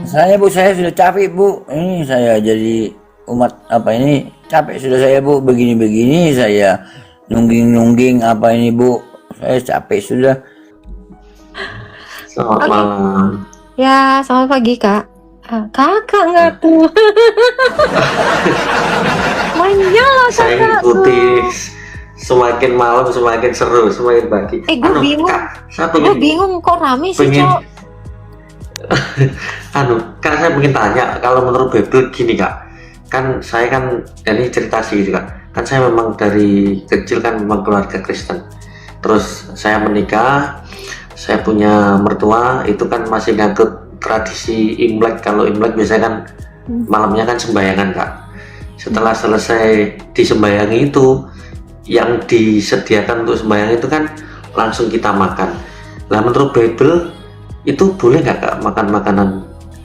Saya sudah capek Bu. Ini saya jadi umat apa ini capek sudah saya Bu. Begini-begini saya nungging-nungging apa ini Bu. Saya capek sudah. Selamat Oke. malam. Ya, selamat pagi, Kak. Kakak nggak tuh? Menyala Saya kakak ikuti tuh. semakin malam semakin seru, semakin pagi. Gue bingung. Kak, saya Gue pengen, bingung kok rame sih, pengen, Cok. Kak saya pengen tanya, kalau menurut Bible gini Kak, kan saya kan ini cerita sih gitu Kak, kan saya memang dari kecil kan memang keluarga Kristen, terus saya menikah, saya punya mertua itu kan masih ngikut tradisi Imlek. Kalau Imlek biasanya kan malamnya kan sembahyangan Kak. Setelah selesai disembahyangi itu, yang disediakan untuk sembahyang itu kan langsung kita makan. Nah menurut Bible itu boleh nggak Kak makan makanan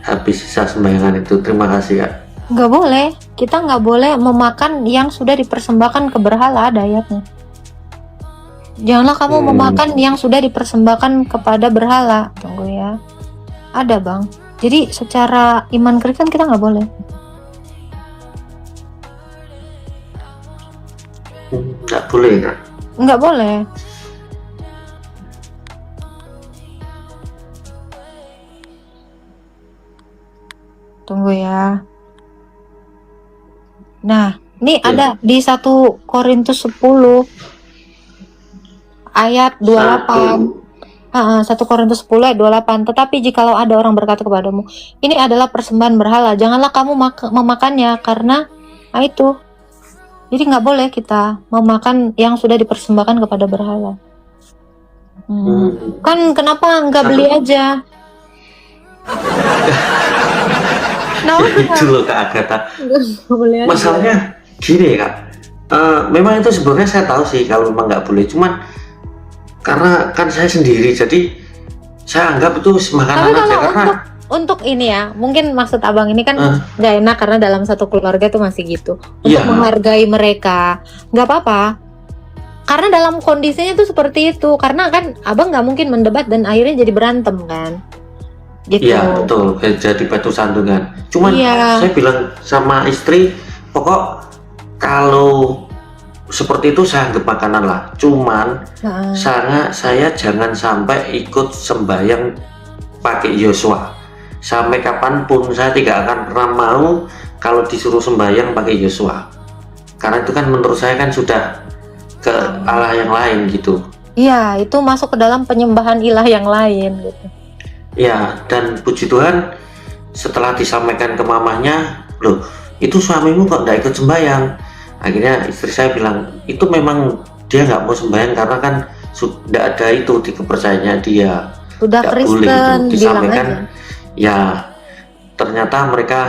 habis sisa sembahyangan itu? Terima kasih Kak. Nggak boleh. Kita nggak boleh memakan yang sudah dipersembahkan ke berhala, ada ayatnya. Janganlah kamu memakan yang sudah dipersembahkan kepada berhala. Tunggu ya. Ada, Bang. Jadi secara iman Kristen kita nggak boleh. Nggak boleh Kak. Nggak boleh. Tunggu ya. Nah, ini ada di 1 Korintus 10 ayat 28. 1 Korintus 10 ayat 28. Tetapi jikalau ada orang berkata kepadamu, ini adalah persembahan berhala, janganlah kamu memakannya, karena itu. Jadi nggak boleh kita memakan yang sudah dipersembahkan kepada berhala. Kan kenapa nggak beli aja? Itu loh Kak Agatha. Boleh aja. Masalahnya gini Kak, memang itu sebenarnya saya tahu sih kalau memang nggak boleh, cuman karena kan saya sendiri jadi saya anggap itu makanan Tapi aja kalau karena untuk ini ya, mungkin maksud abang ini kan nggak enak karena dalam satu keluarga tuh masih gitu. Untuk Iya. menghargai mereka, nggak apa-apa. Karena dalam kondisinya tuh seperti itu. Karena kan abang nggak mungkin mendebat dan akhirnya jadi berantem kan. Gitu. iya betul, jadi batu sandungan. Cuman Iya. saya bilang sama istri, pokok kalau seperti itu saya anggap makanan lah. Cuman saya jangan sampai ikut sembahyang pakai Yosua. Sampai kapanpun saya tidak akan pernah mau kalau disuruh sembahyang pakai Yosua. Karena itu kan menurut saya kan sudah ke Allah yang lain gitu. Iya, itu masuk ke dalam penyembahan ilah yang lain gitu. Ya, dan puji Tuhan setelah disampaikan ke mamanya, loh itu suamimu kok nggak ikut sembahyang? Akhirnya istri saya bilang, itu memang dia nggak mau sembahyang karena kan sudah ada itu di kepercayaannya dia. Udah Nggak boleh Kristen, gitu. bilang Disampaikan, aja. ya ternyata mereka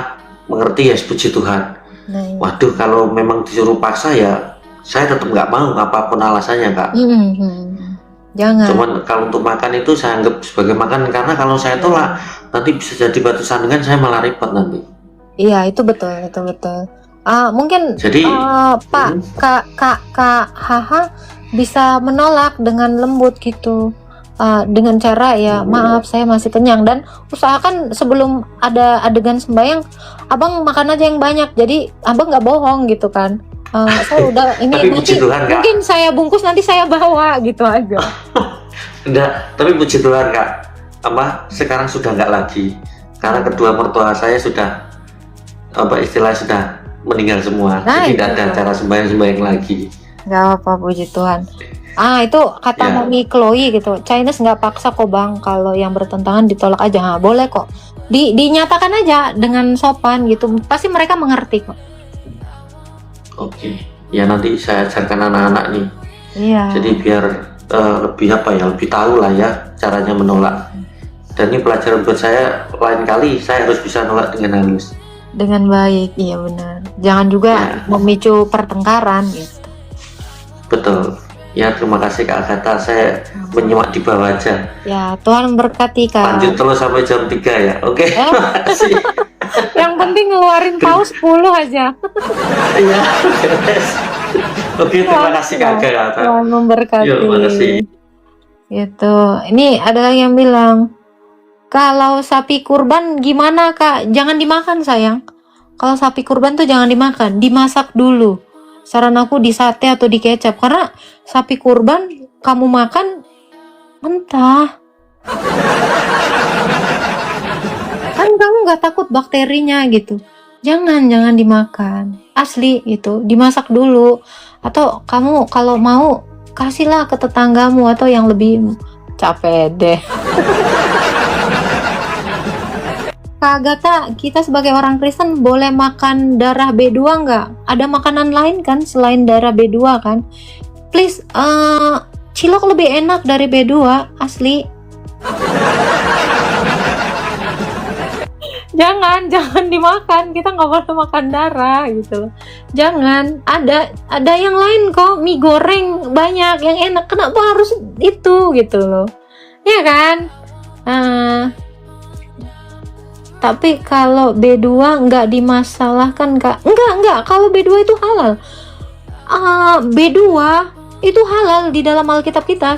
mengerti ya, puji Tuhan. Nah, iya. Waduh, kalau memang disuruh paksa ya saya tetap nggak mau apapun alasannya Kak. Jangan. Cuman kalau untuk makan itu saya anggap sebagai makan, karena kalau saya tolak nanti bisa jadi batu sandungan, saya malah repot nanti. Iya, itu betul, itu betul. Mungkin Jadi Kak Haha bisa menolak dengan lembut gitu. Dengan cara ya maaf saya masih kenyang, dan usahakan sebelum ada adegan sembahyang abang makan aja yang banyak, jadi abang nggak bohong gitu kan. Saya udah ini Tapi nanti puji Tuhan, Kak. mungkin saya bungkus nanti saya bawa gitu aja. enggak, tapi puji Tuhan Kak, sekarang sudah nggak lagi, karena kedua mertua saya sudah istilahnya sudah meninggal semua. Nah, Jadi tidak ada itu. cara sembahyang lagi. Nggak apa, puji Tuhan. Itu kata Ya. Mami Chloe gitu. Chinese nggak paksa kok bang. Kalau yang bertentangan ditolak aja. Nah, boleh kok. Dinyatakan aja dengan sopan gitu. Pasti mereka mengerti kok. Oke, ya nanti saya ajarkan anak-anak nih. Iya. Jadi biar lebih tahu lah ya caranya menolak. Dan ini pelajaran buat saya, lain kali saya harus bisa nolak dengan halus. Dengan baik, iya benar. Jangan juga memicu pertengkaran gitu. Betul. Ya, terima kasih Kak Agatha, saya menyimak di bawah aja. Ya, Tuhan berkati Kak. Lanjut terus sampai jam 3 ya. Oke. Terima kasih. Yang penting ngeluarin paus 10 aja. Iya. Oke, terima kasih Kak Agatha. Tuhan memberkati. Terima kasih. Gitu. Ini ada yang bilang, Kalau sapi kurban gimana Kak? Jangan dimakan sayang. Kalau sapi kurban tuh jangan dimakan, dimasak dulu. Saran aku di sate atau di kecap, karena sapi kurban kamu makan mentah. Kan kamu nggak takut bakterinya gitu. Jangan dimakan. Asli gitu, dimasak dulu. Atau kamu kalau mau kasihlah ke tetanggamu atau yang lebih capek deh. Kak Agatha, kita sebagai orang Kristen boleh makan darah B2 nggak? Ada makanan lain kan selain darah B2 kan? Please, cilok lebih enak dari B2, asli. Jangan dimakan, kita nggak boleh makan darah gitu loh. Jangan, ada yang lain kok, mie goreng banyak yang enak, kenapa harus itu gitu loh, ya kan? Tapi kalau B2 nggak dimasalahkan Kak. Enggak, kalau B2 itu halal. B2 itu halal di dalam Alkitab kita,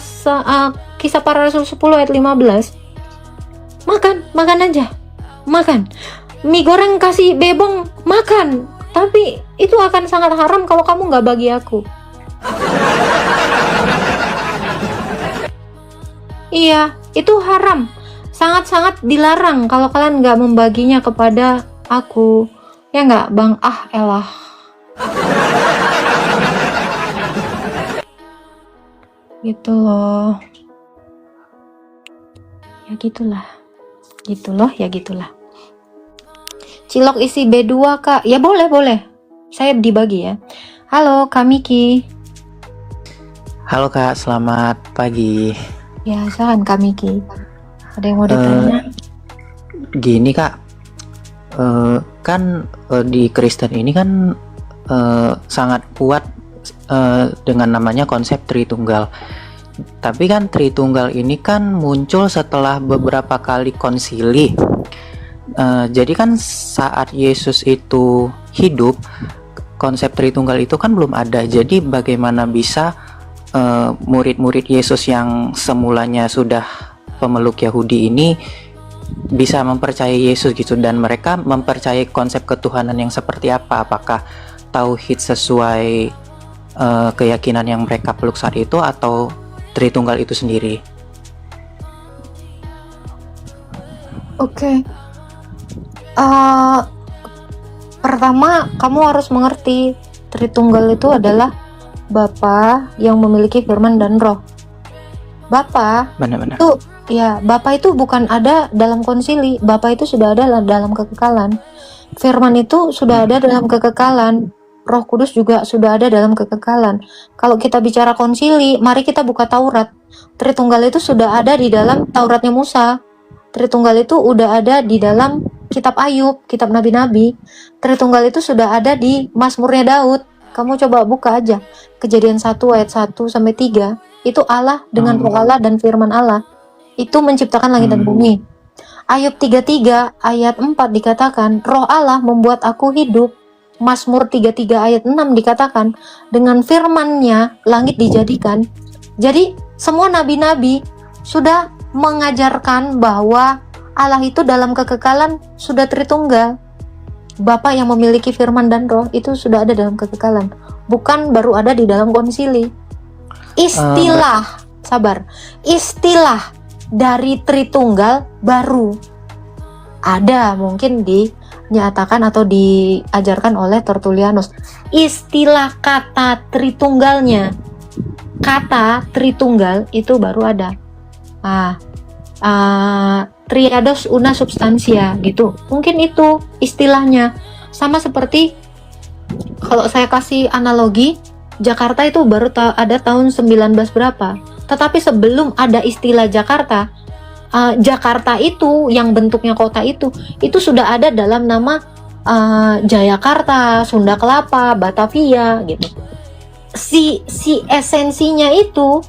Kisah Para Rasul 10 ayat 15. Makan aja. Makan. Mie goreng kasih bebong, makan. Tapi itu akan sangat haram kalau kamu nggak bagi aku. Iya, itu haram. Sangat-sangat dilarang kalau kalian nggak membaginya kepada aku. Ya nggak, Bang? Elah. Gitu loh. Ya gitulah. Cilok isi B2 Kak. Ya boleh. Saya dibagi ya. Halo Kak Miki. Halo Kak, selamat pagi. Ya, silakan Kak Miki. Ada yang mau ditanya? Gini Kak, kan di Kristen ini kan sangat kuat dengan namanya konsep Tritunggal. Tapi kan Tritunggal ini kan muncul setelah beberapa kali konsili. Jadi kan saat Yesus itu hidup, konsep Tritunggal itu kan belum ada. Jadi bagaimana bisa murid-murid Yesus yang semulanya sudah pemeluk Yahudi ini bisa mempercayai Yesus gitu, dan mereka mempercayai konsep ketuhanan yang seperti apa? Apakah tauhid sesuai keyakinan yang mereka peluk saat itu atau Tritunggal itu sendiri? Oke. Pertama, kamu harus mengerti Tritunggal itu adalah Bapa yang memiliki firman dan roh. Bapa Benar-benar. itu, ya, Bapa itu bukan ada dalam konsili. Bapa itu sudah ada dalam kekekalan. Firman itu sudah ada dalam kekekalan. Roh Kudus juga sudah ada dalam kekekalan. Kalau kita bicara konsili, mari kita buka Taurat. Tritunggal itu sudah ada di dalam Tauratnya Musa. Tritunggal itu udah ada di dalam kitab Ayub, kitab Nabi-Nabi. Tritunggal itu sudah ada di Mazmurnya Daud. Kamu coba buka aja. Kejadian 1 ayat 1 sampai 3. Itu Allah dengan roh Allah dan firman Allah. Itu menciptakan langit dan bumi. Ayub 33 ayat 4 dikatakan, roh Allah membuat aku hidup. Mazmur 33 ayat 6 dikatakan, dengan firman-Nya langit dijadikan. Jadi semua nabi-nabi sudah mengajarkan bahwa Allah itu dalam kekekalan sudah Tritunggal. Bapa yang memiliki firman dan roh itu sudah ada dalam kekekalan, bukan baru ada di dalam konsili. Istilah dari Tritunggal baru ada, mungkin dinyatakan atau diajarkan oleh Tertullianus. Istilah kata Tritunggalnya, kata Tritunggal itu baru ada. Triados una substantia gitu, mungkin itu istilahnya. Sama seperti kalau saya kasih analogi, Jakarta itu baru ada tahun 19 berapa, tetapi sebelum ada istilah Jakarta, Jakarta itu yang bentuknya kota itu sudah ada dalam nama Jayakarta, Sunda Kelapa, Batavia gitu. Si esensinya itu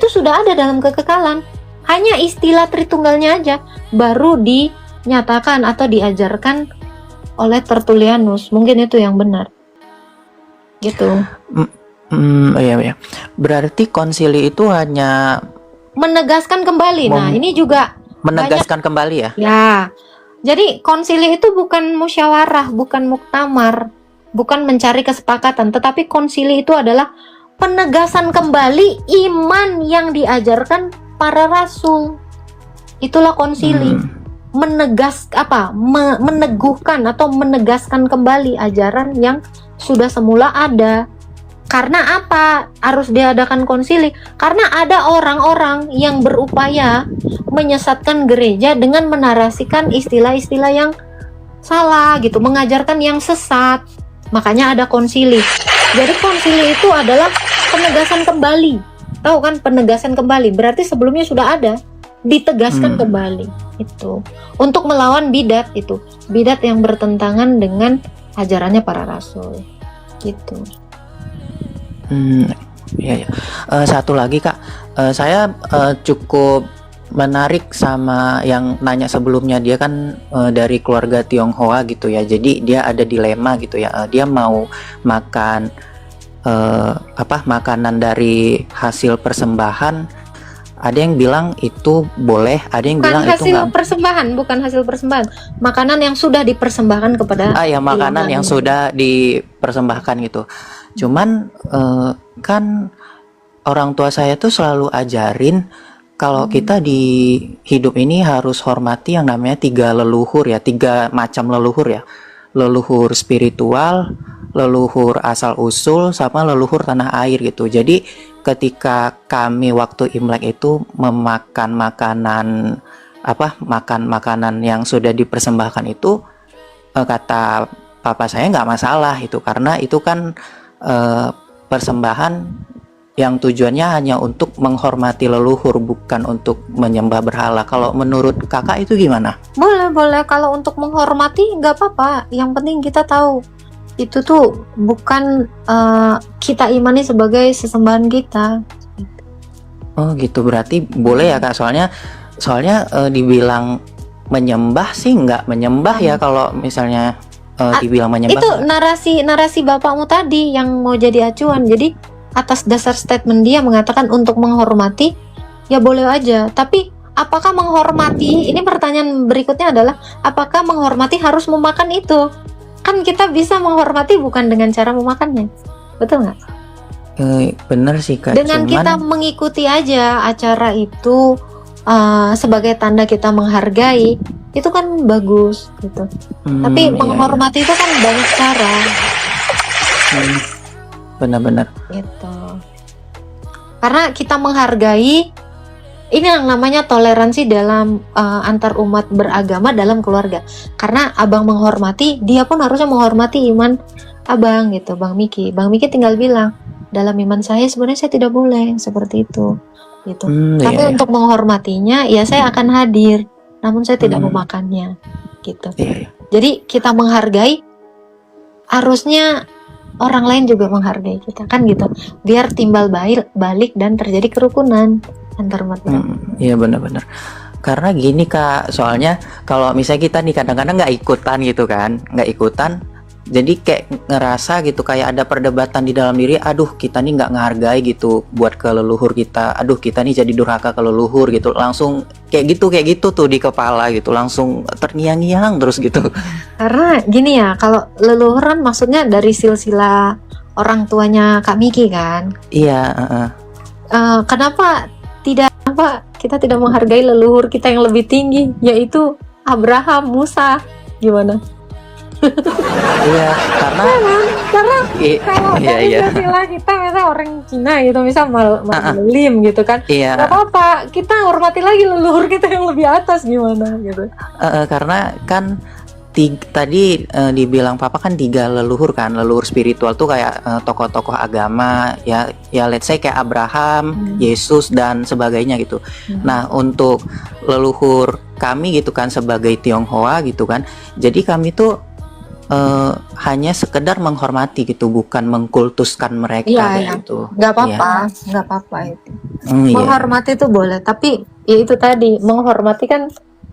sudah ada dalam kekekalan. Hanya istilah Tritunggalnya aja baru dinyatakan atau diajarkan oleh Tertullianus. Mungkin itu yang benar. Gitu. Iya. Berarti konsili itu hanya menegaskan kembali. Nah, ini juga Menegaskan kembali ya. Ya, jadi konsili itu bukan musyawarah, bukan muktamar, bukan mencari kesepakatan, tetapi konsili itu adalah penegasan kembali iman yang diajarkan para rasul. Itulah konsili. Meneguhkan atau menegaskan kembali ajaran yang sudah semula ada. Karena apa harus diadakan konsili? Karena ada orang-orang yang berupaya menyesatkan gereja dengan menarasikan istilah-istilah yang salah gitu, mengajarkan yang sesat. Makanya ada konsili. Jadi konsili itu adalah penegasan kembali. Tahu kan, penegasan kembali berarti sebelumnya sudah ada, ditegaskan kembali itu untuk melawan bidat itu, bidat yang bertentangan dengan ajarannya para rasul gitu. Ya. Satu lagi Kak, saya cukup menarik sama yang nanya sebelumnya. Dia kan dari keluarga Tionghoa gitu ya, jadi dia ada dilema gitu ya. Dia mau makan makanan dari hasil persembahan. Ada yang bilang itu boleh, ada yang bilang itu enggak. Bukan hasil persembahan, makanan yang sudah dipersembahkan kepada makanan yang sudah dipersembahkan gitu. Cuman kan orang tua saya tuh selalu ajarin kalau kita di hidup ini harus hormati yang namanya 3 leluhur ya, 3 macam leluhur ya. Leluhur spiritual, leluhur asal usul, sama leluhur tanah air gitu. Jadi ketika kami waktu Imlek itu memakan makanan yang sudah dipersembahkan itu, kata papa saya nggak masalah itu, karena itu kan persembahan yang tujuannya hanya untuk menghormati leluhur, bukan untuk menyembah berhala. Kalau menurut kakak itu gimana? Boleh. Kalau untuk menghormati nggak apa-apa. Yang penting kita tahu itu tuh bukan kita imani sebagai sesembahan kita. Oh gitu, berarti boleh ya kak. Soalnya dibilang menyembah sih nggak menyembah ya kalau misalnya dibilang menyembah. Itu narasi bapakmu tadi yang mau jadi acuan. Jadi atas dasar statement dia mengatakan untuk menghormati, ya boleh aja. Tapi apakah menghormati, ini pertanyaan berikutnya adalah apakah menghormati harus memakan itu? Kan kita bisa menghormati bukan dengan cara memakannya, betul nggak? Bener sih kak. Dengan kita mengikuti aja acara itu sebagai tanda kita menghargai, itu kan bagus gitu. Tapi menghormati itu kan banyak cara. Benar-benar gitu. Karena kita menghargai, ini yang namanya toleransi dalam antar umat beragama dalam keluarga. Karena abang menghormati, dia pun harusnya menghormati iman abang gitu, Bang Miki. Bang Miki tinggal bilang, dalam iman saya sebenarnya saya tidak boleh seperti itu gitu. Tapi untuk menghormatinya ya saya akan hadir, namun saya tidak memakannya gitu. Jadi kita menghargai, harusnya orang lain juga menghargai kita kan gitu, biar timbal balik dan terjadi kerukunan antar umat beragama. Iya benar-benar. Karena gini kak, soalnya kalau misalnya kita nih kadang-kadang nggak ikutan, jadi kayak ngerasa gitu kayak ada perdebatan di dalam diri. Aduh kita nih nggak ngehargai gitu buat ke leluhur kita. Aduh kita nih jadi durhaka ke leluhur gitu. Langsung kayak gitu tuh di kepala gitu. Langsung terngiang-ngiang terus gitu. Karena gini ya, kalau leluhuran maksudnya dari silsilah orang tuanya Kak Miki kan. Iya. Kenapa kita tidak menghargai leluhur kita yang lebih tinggi, yaitu Abraham, Musa, gimana? Iya, karena kalau dari silsilah kita misal orang Cina gitu, misal Muslim gitu kan, iya. Gak apa-apa, kita hormati lagi leluhur kita yang lebih atas gimana gitu. Karena kan tadi dibilang papa kan 3 leluhur kan, leluhur spiritual tuh kayak tokoh-tokoh agama ya let's say kayak Abraham, Yesus dan sebagainya gitu. Nah untuk leluhur kami gitu kan sebagai Tionghoa gitu kan, jadi kami tuh hanya sekedar menghormati gitu, bukan mengkultuskan mereka gitu. Nggak apa-apa itu. Menghormati itu boleh, tapi ya itu tadi, menghormati kan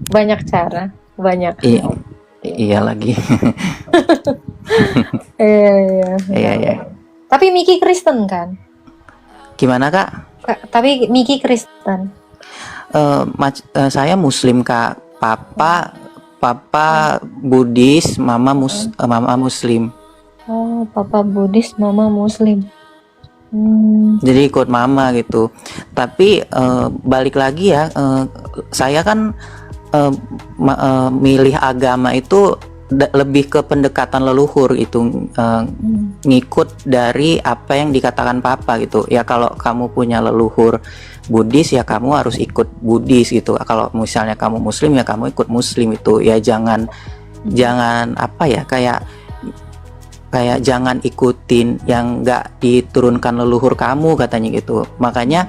banyak cara, banyak. Iya lagi. Iya. Tapi Miki Kristen kan? Gimana kak? Tapi Miki Kristen. saya Muslim Kak. Papa Buddhis, mama Muslim. Oh, papa Buddhis, mama Muslim. Jadi ikut mama gitu. Tapi balik lagi ya, saya kan milih agama itu lebih ke pendekatan leluhur itu, ngikut dari apa yang dikatakan papa gitu. Ya kalau kamu punya leluhur Buddhis ya kamu harus ikut Buddhis gitu. Kalau misalnya kamu Muslim ya kamu ikut Muslim itu. Ya jangan apa ya, kayak jangan ikutin yang nggak diturunkan leluhur kamu katanya gitu. Makanya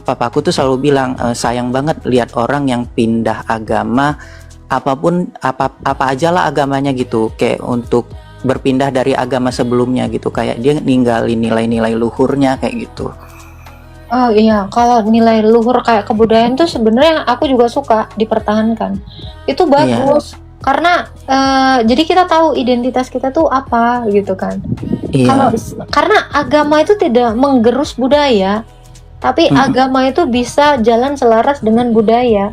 papaku tuh selalu bilang, sayang banget lihat orang yang pindah agama, apapun apa aja lah agamanya gitu, kayak untuk berpindah dari agama sebelumnya gitu, kayak dia ninggalin nilai-nilai luhurnya kayak gitu. Oh iya, kalau nilai luhur kayak kebudayaan tuh sebenarnya aku juga suka dipertahankan. Itu bagus. Karena jadi kita tahu identitas kita tuh apa gitu kan. Iya. Karena agama itu tidak menggerus budaya, tapi agama itu bisa jalan selaras dengan budaya.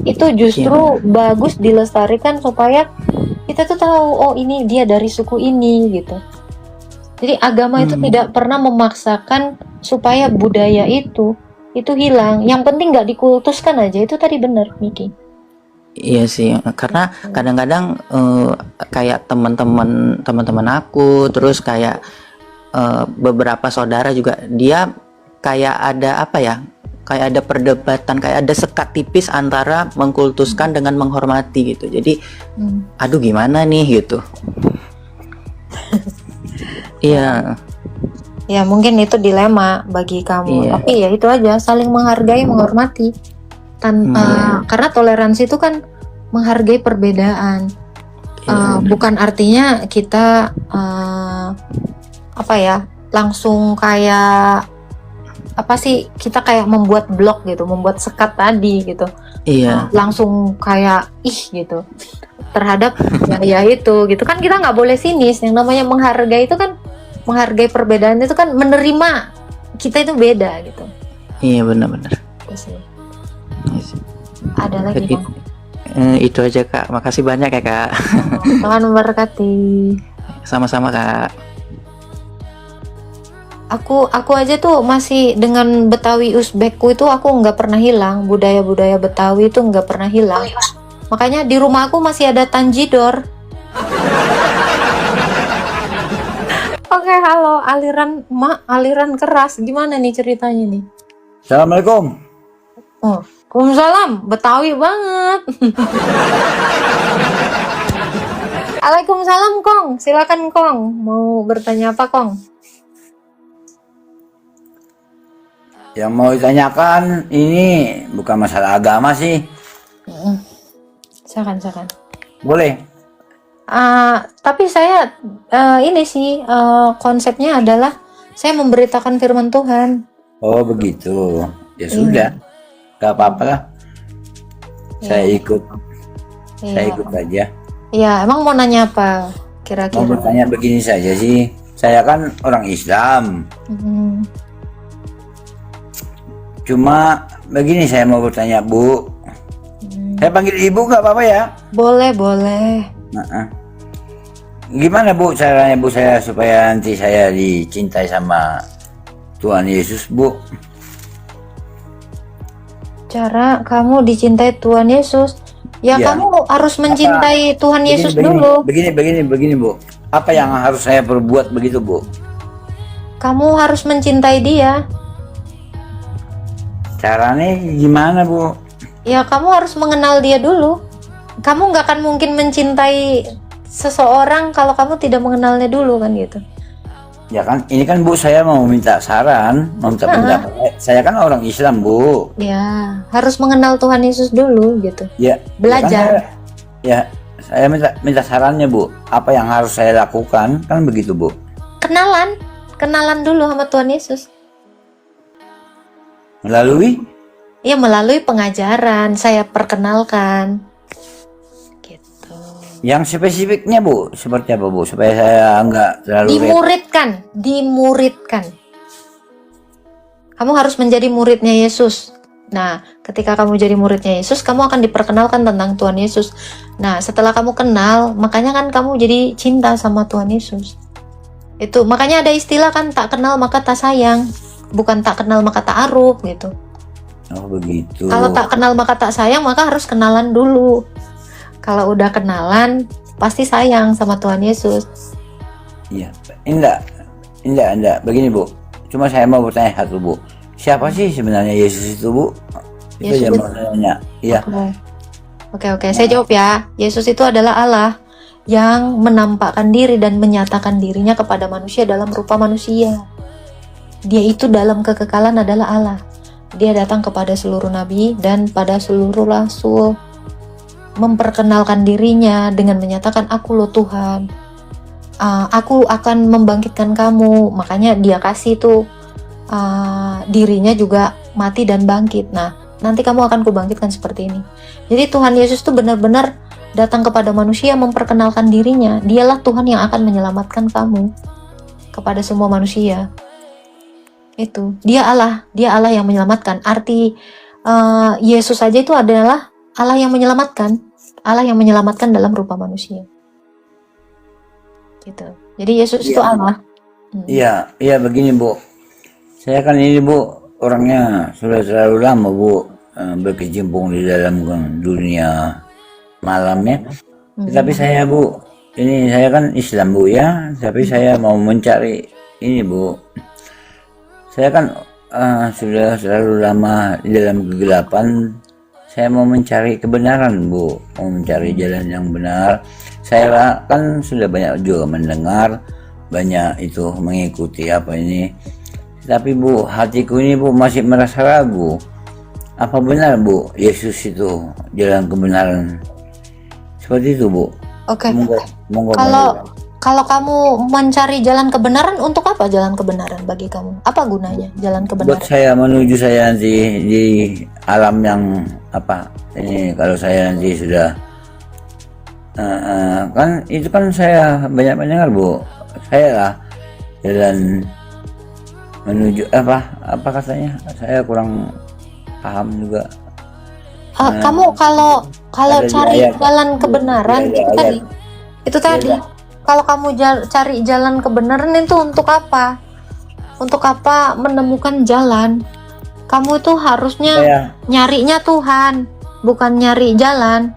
Itu justru bagus dilestarikan supaya kita tuh tahu, oh ini dia dari suku ini gitu. Jadi agama itu tidak pernah memaksakan supaya budaya itu hilang. Yang penting nggak dikultuskan aja. Itu tadi benar, Miki. Iya sih, karena kadang-kadang kayak teman-teman aku, terus kayak beberapa saudara juga, dia kayak ada apa ya, kayak ada perdebatan, kayak ada sekat tipis antara mengkultuskan dengan menghormati gitu. Jadi, aduh gimana nih gitu. Iya. Ya mungkin itu dilema bagi kamu. Iya. Tapi ya itu aja, saling menghargai, menghormati. Karena toleransi itu kan menghargai perbedaan. Bukan artinya kita apa ya, langsung kayak apa sih, kita kayak membuat blok gitu, membuat sekat tadi gitu. Iya. Langsung kayak gitu terhadap ya itu gitu kan, kita nggak boleh sinis. Yang namanya menghargai itu kan, menghargai perbedaan itu kan menerima kita itu beda gitu. Iya benar-benar. Ada lagi Bang? Itu aja Kak, makasih banyak ya Kak. Tuhan memberkati. Sama-sama Kak. Aku aja tuh masih dengan Betawi Uzbekku itu aku nggak pernah hilang, budaya-budaya Betawi itu nggak pernah hilang. Makanya di rumah aku masih ada tanjidor. Oke, halo, aliran keras, gimana nih ceritanya nih? Assalamualaikum. Oh, Waalaikumsalam, Betawi banget. Waalaikumsalam Kong, silakan Kong, mau bertanya apa Kong? Yang mau ditanyakan ini bukan masalah agama sih. Silakan. Boleh. Tapi saya ini sih konsepnya adalah saya memberitakan firman Tuhan. Oh begitu. Ya sudah. Gak apa-apa lah. Saya ikut. Saya ikut aja. Iya, emang mau nanya apa Mau kira-kira? bertanya begini saja sih. Saya kan orang Islam. Cuma begini, saya mau bertanya Bu. Saya panggil Ibu nggak apa-apa ya? Boleh. Gimana Bu caranya Bu saya supaya nanti saya dicintai sama Tuhan Yesus Bu? Cara kamu dicintai Tuhan Yesus, ya Ya. kamu harus mencintai Tuhan Yesus dulu. Begini Bu. Apa yang harus saya perbuat begitu Bu? Kamu harus mencintai Dia. Caranya gimana Bu? Ya kamu harus mengenal Dia dulu. Kamu nggak akan mungkin mencintai seseorang kalau kamu tidak mengenalnya dulu kan gitu. Ya kan ini kan Bu, saya mau minta saran, mau minta pendapat. Saya kan orang Islam Bu. Ya harus mengenal Tuhan Yesus dulu gitu. Ya. Belajar. Saya minta sarannya Bu. Apa yang harus saya lakukan kan begitu Bu? Kenalan dulu sama Tuhan Yesus. Melalui? Ya melalui pengajaran saya perkenalkan. Gitu. Yang spesifiknya Bu, seperti apa Bu? Supaya saya nggak terlalu Dimuridkan. Kamu harus menjadi muridnya Yesus. Nah, ketika kamu jadi muridnya Yesus, kamu akan diperkenalkan tentang Tuhan Yesus. Nah, setelah kamu kenal, makanya kan kamu jadi cinta sama Tuhan Yesus. Itu makanya ada istilah kan, tak kenal maka tak sayang, bukan tak kenal maka tak aruf gitu. Oh begitu. Kalau tak kenal maka tak sayang, maka harus kenalan dulu. Kalau udah kenalan, pasti sayang sama Tuhan Yesus. Iya, enggak. Begini Bu, cuma saya mau bertanya satu Bu. Siapa sih sebenarnya Yesus itu Bu? Itu Yesus yang mau saya tanya. Iya. Oke, saya jawab ya. Yesus itu adalah Allah yang menampakkan diri dan menyatakan dirinya kepada manusia dalam rupa manusia. Dia itu dalam kekekalan adalah Allah. Dia datang kepada seluruh nabi dan pada seluruh rasul, memperkenalkan dirinya dengan menyatakan, aku loh Tuhan, aku akan membangkitkan kamu. Makanya dia kasih tuh dirinya juga mati dan bangkit. Nah, nanti kamu akan kubangkitkan seperti ini. Jadi Tuhan Yesus tuh benar-benar datang kepada manusia memperkenalkan dirinya. Dialah Tuhan yang akan menyelamatkan kamu kepada semua manusia. Itu dia Allah yang menyelamatkan. Arti Yesus saja itu adalah Allah yang menyelamatkan dalam rupa manusia. Gitu. Jadi Yesus itu Allah. Iya begini Bu. Saya kan ini Bu, orangnya sudah terlalu lama Bu berkecimpung di dalam dunia malam ya. Tetapi saya Bu, ini saya kan Islam Bu ya, tapi saya mau mencari ini Bu. Saya kan sudah terlalu lama di dalam kegelapan. Saya mau mencari kebenaran Bu, mau mencari jalan yang benar. Saya kan sudah banyak juga mendengar, banyak itu mengikuti apa ini. Tapi Bu, hatiku ini Bu masih merasa ragu. Apa benar Bu, Yesus itu jalan kebenaran? Seperti itu Bu. Oke. Monggo. Kalau kamu mencari jalan kebenaran, untuk apa jalan kebenaran bagi kamu? Apa gunanya jalan kebenaran? Buat saya menuju saya nanti di alam yang apa ini, kalau saya nanti sudah kan itu kan saya banyak mendengar Bu. Saya lah jalan menuju apa katanya, saya kurang paham juga. Kamu kalau cari jalan kebenaran itu tadi kalau kamu cari jalan kebenaran itu untuk apa? Untuk apa menemukan jalan? Kamu tuh harusnya nyarinya Tuhan, bukan nyari jalan,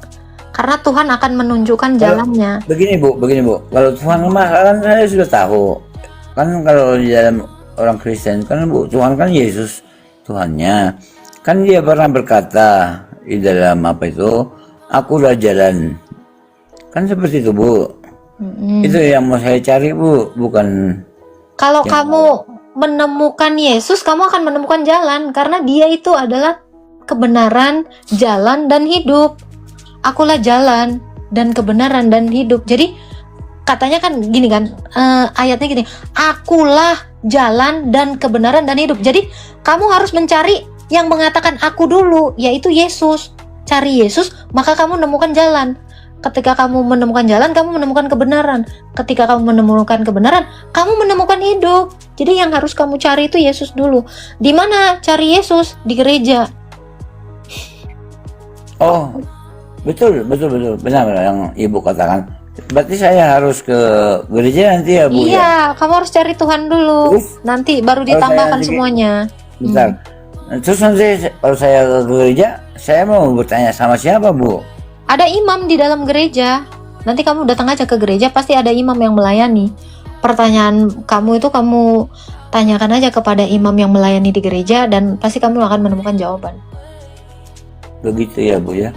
karena Tuhan akan menunjukkan jalannya. Begini Bu, kalau Tuhan kan saya sudah tahu. Kan kalau di dalam orang Kristen kan Bu, Tuhan kan Yesus Tuhannya. Kan dia pernah berkata di dalam apa itu, akulah jalan. Kan seperti itu Bu. Itu yang mau saya cari Bu, bukan. Kalau kamu menemukan Yesus, kamu akan menemukan jalan, karena dia itu adalah kebenaran, jalan, dan hidup. Akulah jalan dan kebenaran dan hidup. Jadi katanya kan gini kan, ayatnya gini, akulah jalan dan kebenaran dan hidup. Jadi kamu harus mencari yang mengatakan aku dulu, yaitu Yesus. Cari Yesus, maka kamu menemukan jalan. Ketika kamu menemukan jalan, kamu menemukan kebenaran. Ketika kamu menemukan kebenaran, kamu menemukan hidup. Jadi yang harus kamu cari itu Yesus dulu. Di mana cari Yesus? Di gereja. Oh, betul, benar yang Ibu katakan. Berarti saya harus ke gereja nanti ya Bu? Iya, kamu harus cari Tuhan dulu. Nanti baru ditambahkan semuanya. Bentar. Terus nanti kalau saya ke gereja, saya mau bertanya sama siapa Bu? Ada imam di dalam gereja. Nanti kamu datang aja ke gereja, pasti ada imam yang melayani. Pertanyaan kamu itu kamu tanyakan aja kepada imam yang melayani di gereja, dan pasti kamu akan menemukan jawaban. Begitu ya Bu ya.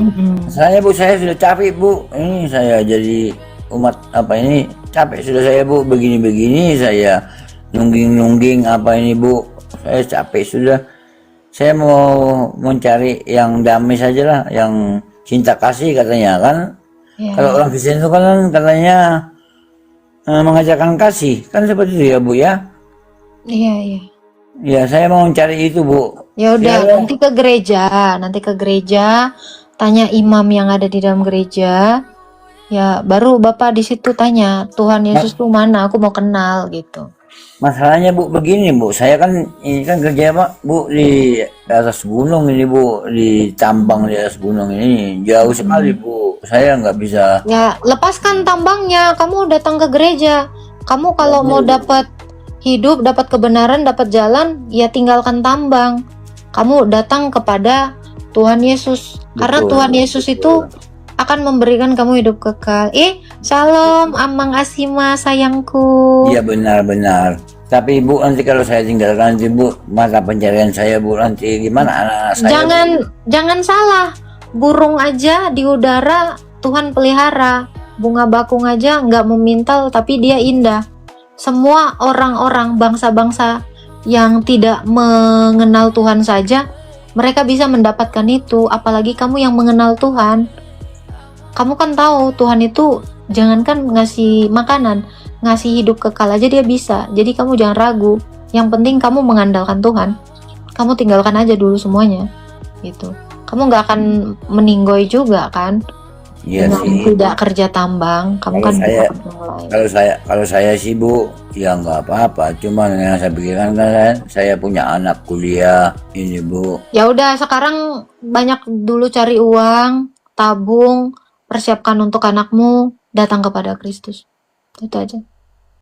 Saya Bu, saya sudah capek Bu. Ini saya jadi umat apa ini, capek sudah saya Bu, begini-begini saya nungging apa ini Bu. Saya capek sudah. Saya mau mencari yang damai saja lah, yang cinta kasih katanya kan. Kalau orang Kristen itu kan katanya mengajarkan kasih, kan seperti itu ya Bu ya. Iya. Ya, saya mau mencari itu Bu. Ya udah, nanti ke gereja, tanya imam yang ada di dalam gereja. Ya, baru Bapak di situ tanya, Tuhan Yesus tuh mana? Aku mau kenal gitu. Masalahnya Bu begini Bu, saya kan ini kan kerja Pak Bu di atas gunung ini Bu, di tambang di atas gunung ini jauh sekali Bu. Saya nggak bisa. Ya, lepaskan tambangnya. Kamu datang ke gereja. Kamu kalau mau dapat hidup, dapat kebenaran, dapat jalan, ya tinggalkan tambang. Kamu datang kepada Tuhan Yesus. Karena Betul, Tuhan Yesus betul. itu akan memberikan kamu hidup kekal. Shalom, Amang Asima sayangku. Iya benar-benar. Tapi Bu nanti kalau saya tinggalkan nanti Bu mata pencarian saya Bu nanti gimana anak-anak saya? Jangan salah. Burung aja di udara Tuhan pelihara. Bunga bakung aja nggak memintal tapi dia indah. Semua orang-orang bangsa-bangsa yang tidak mengenal Tuhan saja mereka bisa mendapatkan itu. Apalagi kamu yang mengenal Tuhan. Kamu kan tahu Tuhan itu jangankan ngasih makanan, ngasih hidup kekal aja dia bisa. Jadi kamu jangan ragu. Yang penting kamu mengandalkan Tuhan. Kamu tinggalkan aja dulu semuanya. Gitu. Kamu nggak akan meninggoy juga kan? Iya Dengan sih. tidak kerja tambang, kamu Kalau kan bisa saya- kerja yang lain. Kalau saya sih Bu, ya nggak apa-apa. Cuman yang saya pikirkan kan saya punya anak kuliah ini Bu. Ya udah, sekarang banyak dulu cari uang, tabung, persiapkan untuk anakmu, datang kepada Kristus. Itu aja.